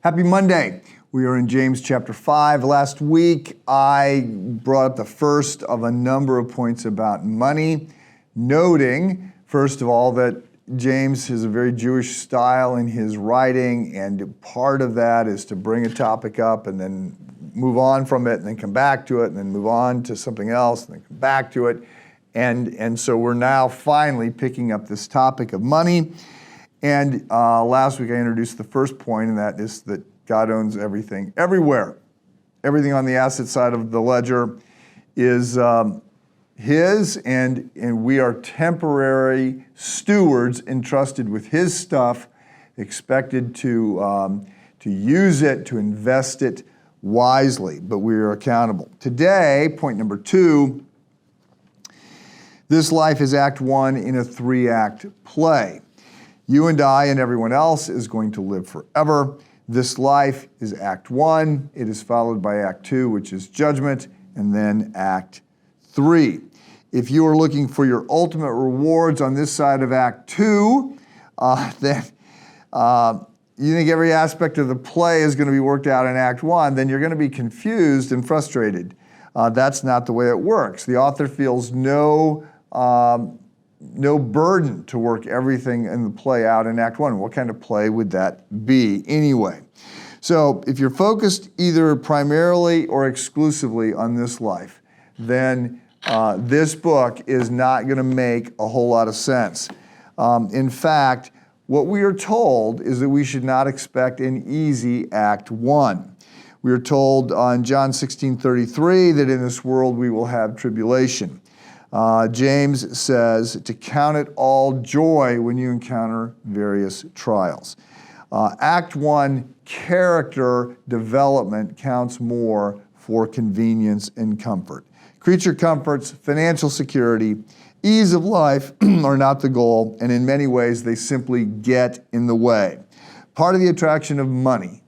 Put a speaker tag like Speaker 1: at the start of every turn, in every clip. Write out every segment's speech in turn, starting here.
Speaker 1: Happy Monday. We are in James chapter 5. Last week, I brought up the first of a number of points about money, noting, first of all, that James has a very Jewish style in his writing, and part of that is to bring a topic up and then move on from it and then come back to it and then move on to something else and then come back to it. And so we're now finally picking up this topic of money. And last week I introduced the first point, and that is that God owns everything, everywhere. Everything on the asset side of the ledger is His, and we are temporary stewards entrusted with His stuff, expected to use it, to invest it wisely, but we are accountable. Today, point number 2, this life is Act 1 in a 3-act play. You and I and everyone else is going to live forever. This life is Act 1. It is followed by Act 2, which is judgment, and then Act 3. If you are looking for your ultimate rewards on this side of Act 2, then you think every aspect of the play is going to be worked out in Act 1, then you're going to be confused and frustrated. That's not the way it works. The author feels no burden to work everything in the play out in Act 1. What kind of play would that be anyway? So if you're focused either primarily or exclusively on this life, then this book is not going to make a whole lot of sense. In fact, what we are told is that we should not expect an easy Act 1. We are told in John 16:33 that in this world we will have tribulation. James says to count it all joy when you encounter various trials. Act 1, character development counts more for convenience and comfort. Creature comforts, financial security, ease of life are not the goal, and in many ways they simply get in the way. Part of the attraction of money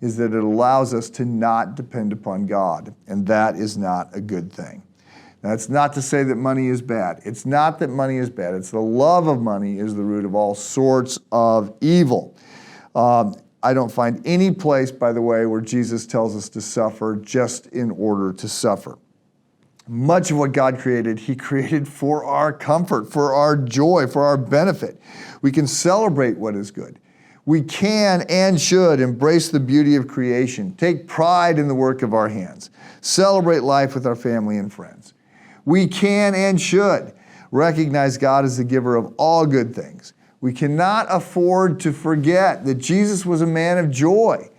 Speaker 1: is that it allows us to not depend upon God, and that is not a good thing. Now, it's not to say that money is bad. It's not that money is bad. It's the love of money is the root of all sorts of evil. I don't find any place, by the way, where Jesus tells us to suffer just in order to suffer. Much of what God created, He created for our comfort, for our joy, for our benefit. We can celebrate what is good. We can and should embrace the beauty of creation, take pride in the work of our hands, celebrate life with our family and friends. We can and should recognize God as the giver of all good things. We cannot afford to forget that Jesus was a man of joy,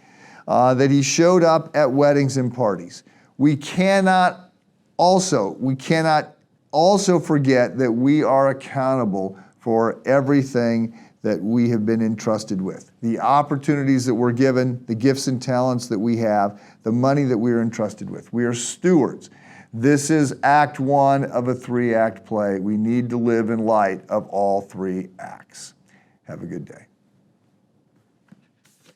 Speaker 1: that He showed up at weddings and parties. We cannot also forget that we are accountable for everything that we have been entrusted with. The opportunities that we're given, the gifts and talents that we have, the money that we are entrusted with. We are stewards. This is Act 1 of a 3-act play. We need to live in light of all 3 acts. Have a good day.